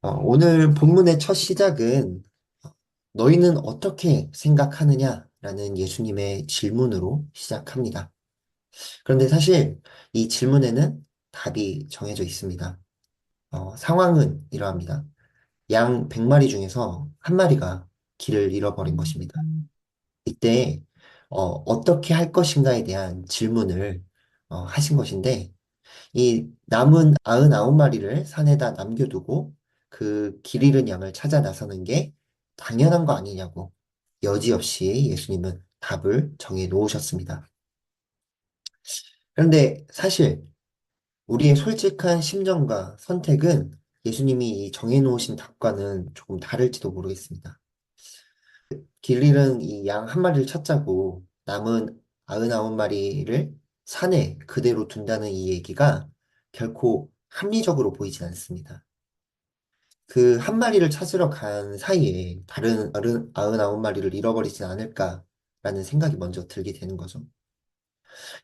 오늘 본문의 첫 시작은 너희는 어떻게 생각하느냐라는 예수님의 질문으로 시작합니다. 그런데 사실 이 질문에는 답이 정해져 있습니다. 상황은 이러합니다. 양 100마리 중에서 한 마리가 길을 잃어버린 것입니다. 이때 어떻게 할 것인가에 대한 질문을 하신 것인데 이 남은 99마리를 산에다 남겨두고 그 길 잃은 양을 찾아 나서는 게 당연한 거 아니냐고 여지없이 예수님은 답을 정해 놓으셨습니다. 그런데 사실 우리의 솔직한 심정과 선택은 예수님이 이 정해 놓으신 답과는 조금 다를지도 모르겠습니다. 길 잃은 이 양 한 마리를 찾자고 남은 99마리를 산에 그대로 둔다는 이 얘기가 결코 합리적으로 보이진 않습니다. 그 한 마리를 찾으러 간 사이에 다른 99마리를 잃어버리진 않을까라는 생각이 먼저 들게 되는 거죠.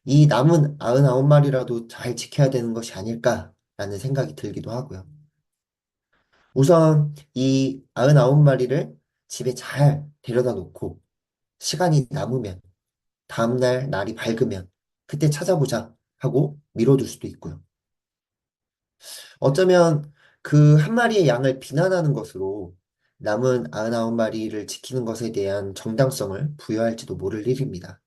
이 남은 99마리라도 잘 지켜야 되는 것이 아닐까라는 생각이 들기도 하고요. 우선 이 99마리를 집에 잘 데려다 놓고 시간이 남으면 다음날 날이 밝으면 그때 찾아보자 하고 미뤄둘 수도 있고요. 어쩌면 그 한 마리의 양을 비난하는 것으로 남은 99마리를 지키는 것에 대한 정당성을 부여할지도 모를 일입니다.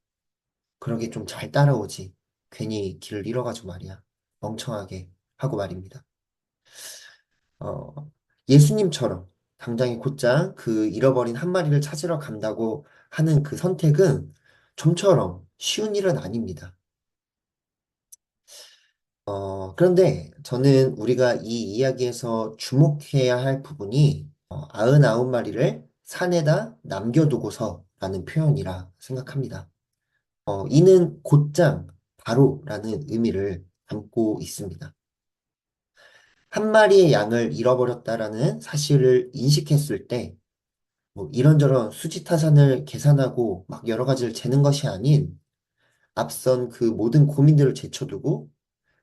그러게 좀 잘 따라오지. 괜히 길을 잃어가지고 말이야. 멍청하게 하고 말입니다. 어, 예수님처럼 당장에 곧장 그 잃어버린 한 마리를 찾으러 간다고 하는 그 선택은 좀처럼 쉬운 일은 아닙니다. 그런데 저는 우리가 이 이야기에서 주목해야 할 부분이 99마리를 산에다 남겨두고서라는 표현이라 생각합니다. 이는 곧장 바로라는 의미를 담고 있습니다. 한 마리의 양을 잃어버렸다라는 사실을 인식했을 때, 뭐 이런저런 수지타산을 계산하고 막 여러 가지를 재는 것이 아닌 앞선 그 모든 고민들을 제쳐두고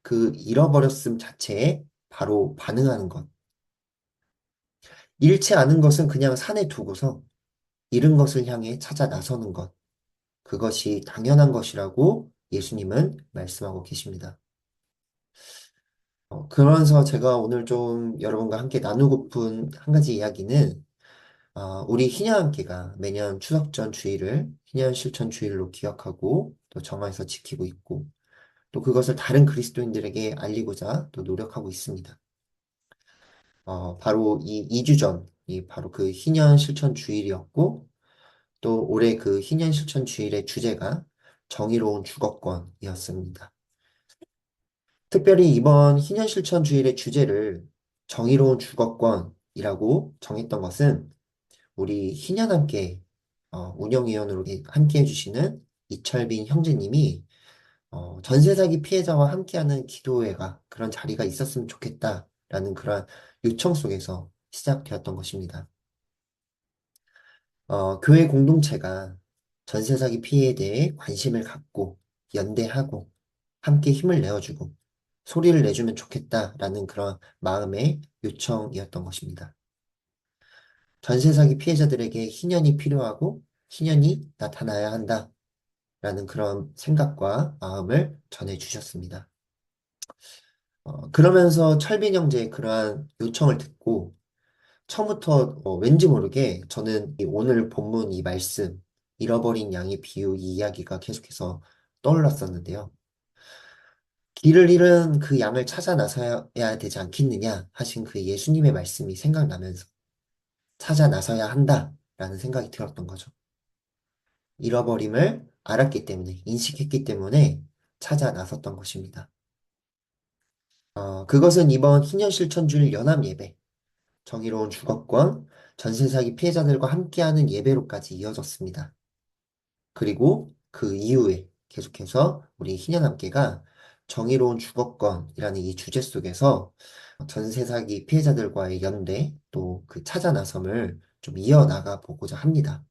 그 잃어버렸음 자체에 바로 반응하는 것. 잃지 않은 것은 그냥 산에 두고서 잃은 것을 향해 찾아 나서는 것. 그것이 당연한 것이라고 예수님은 말씀하고 계십니다. 그러면서 제가 오늘 좀 여러분과 함께 나누고픈 한 가지 이야기는 우리 희년함께가 매년 추석 전 주일을 희년 실천 주일로 기억하고 또 정화해서 지키고 있고 또 그것을 다른 그리스도인들에게 알리고자 또 노력하고 있습니다. 바로 이 2주 전, 이 바로 그 희년 실천 주일이었고 또 올해 그 희년 실천 주일의 주제가 정의로운 주거권이었습니다. 특별히 이번 희년 실천 주일의 주제를 정의로운 주거권이라고 정했던 것은 우리 희년함께 운영위원으로 함께 해주시는 이철빈 형제님이 전세 사기 피해자와 함께하는 기도회가 그런 자리가 있었으면 좋겠다라는 그런 요청 속에서 시작되었던 것입니다. 교회 공동체가 전세 사기 피해에 대해 관심을 갖고 연대하고 함께 힘을 내어주고 소리를 내주면 좋겠다라는 그런 마음의 요청이었던 것입니다. 전세 사기 피해자들에게 희년이 필요하고 희년이 나타나야 한다라는 그런 생각과 마음을 전해주셨습니다. 그러면서 철빈 형제의 그러한 요청을 듣고 처음부터 왠지 모르게 저는 이 오늘 본문 이 말씀, 잃어버린 양의 비유 이 이야기가 계속해서 떠올랐었는데요. 길을 잃은 그 양을 찾아 나서야 되지 않겠느냐 하신 그 예수님의 말씀이 생각나면서 찾아 나서야 한다라는 생각이 들었던 거죠. 잃어버림을 알았기 때문에, 인식했기 때문에 찾아 나섰던 것입니다. 그것은 이번 희년실천주일 연합예배, 정의로운 주거권, 전세 사기 피해자들과 함께하는 예배로까지 이어졌습니다. 그리고 그 이후에 계속해서 우리 희년함께가 정의로운 주거권이라는 이 주제 속에서 전세 사기 피해자들과의 연대 또 그 찾아 나섬을 좀 이어나가 보고자 합니다.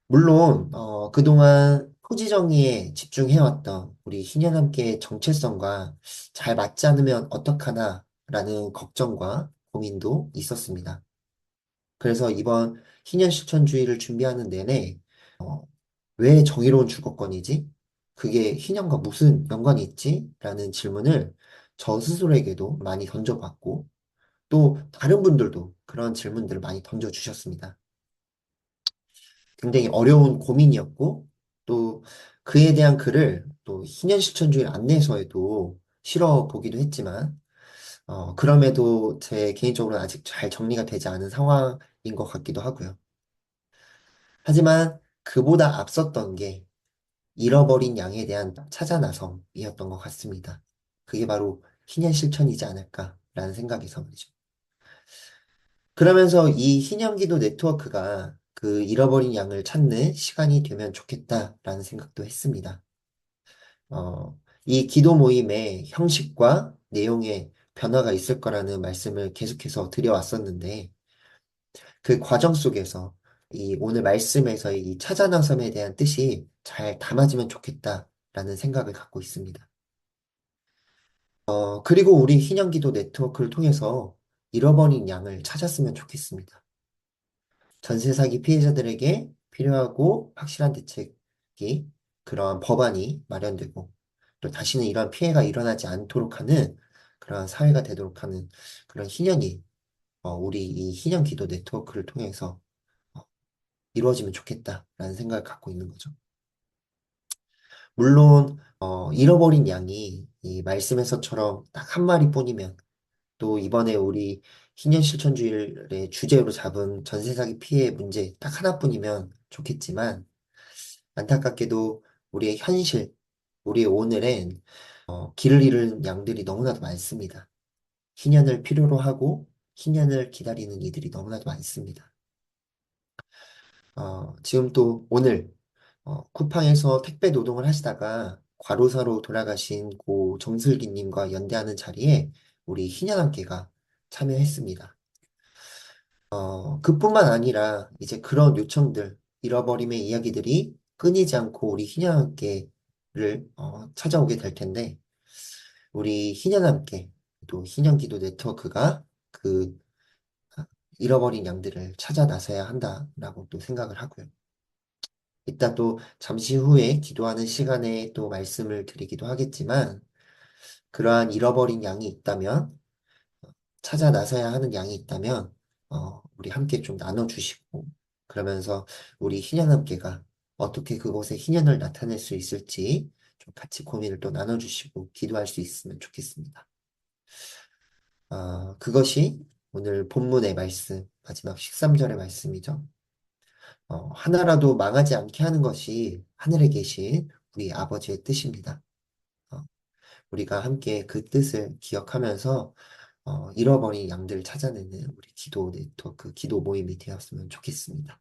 물론 그동안 토지 정의에 집중해왔던 우리 희년함께의 정체성과 잘 맞지 않으면 어떡하나라는 걱정과 고민도 있었습니다. 그래서 이번 희년 실천주의를 준비하는 내내 어, 왜 정의로운 주거권이지? 그게 희년과 무슨 연관이 있지? 라는 질문을 저 스스로에게도 많이 던져봤고 또 다른 분들도 그런 질문들을 많이 던져주셨습니다. 굉장히 어려운 고민이었고 또 그에 대한 글을 또 희년 실천주의 안내서에도 실어 보기도 했지만 그럼에도 제 개인적으로 아직 잘 정리가 되지 않은 상황인 것 같기도 하고요. 하지만 그보다 앞섰던 게 잃어버린 양에 대한 찾아 나섬이었던 것 같습니다. 그게 바로 희년 실천이지 않을까라는 생각에서 말이죠. 그러면서 이 희년기도 네트워크가 그 잃어버린 양을 찾는 시간이 되면 좋겠다라는 생각도 했습니다. 이 기도 모임의 형식과 내용에 변화가 있을 거라는 말씀을 계속해서 드려왔었는데, 그 과정 속에서 이 오늘 말씀에서의 이 찾아 나섬에 대한 뜻이 잘 담아지면 좋겠다라는 생각을 갖고 있습니다. 그리고 우리 희년기도 네트워크를 통해서 잃어버린 양을 찾았으면 좋겠습니다. 전세 사기 피해자들에게 필요하고 확실한 대책이 그러한 법안이 마련되고 또 다시는 이러한 피해가 일어나지 않도록 하는 그러한 사회가 되도록 하는 그런 희년이 우리 이 희년 기도 네트워크를 통해서 어, 이루어지면 좋겠다라는 생각을 갖고 있는 거죠. 물론 잃어버린 양이 이 말씀에서처럼 딱 한 마리뿐이면 또 이번에 우리 희년 실천주의의 주제로 잡은 전세 사기 피해 문제 딱 하나뿐이면 좋겠지만 안타깝게도 우리의 현실, 우리의 오늘엔 길을 잃은 양들이 너무나도 많습니다. 희년을 필요로 하고 희년을 기다리는 이들이 너무나도 많습니다. 지금 또 오늘 쿠팡에서 택배 노동을 하시다가 과로사로 돌아가신 고 정슬기님과 연대하는 자리에 우리 희년함께가 참여했습니다. 그뿐만 아니라 이제 그런 요청들, 잃어버림의 이야기들이 끊이지 않고 우리 희년함께를 찾아오게 될 텐데 우리 희년함께 또 희년기도 네트워크가 그 아, 잃어버린 양들을 찾아 나서야 한다라고 또 생각을 하고요. 이따 또 잠시 후에 기도하는 시간에 또 말씀을 드리기도 하겠지만 그러한 잃어버린 양이 있다면 찾아 나서야 하는 양이 있다면 우리 함께 좀 나눠주시고 그러면서 우리 희년함께가 어떻게 그곳에 희년을 나타낼 수 있을지 좀 같이 고민을 또 나눠주시고 기도할 수 있으면 좋겠습니다. 그것이 오늘 본문의 말씀, 마지막 13절의 말씀이죠. 하나라도 망하지 않게 하는 것이 하늘에 계신 우리 아버지의 뜻입니다. 어, 우리가 함께 그 뜻을 기억하면서 잃어버린 양들을 찾아내는 우리 기도 네트워크, 기도 모임이 되었으면 좋겠습니다.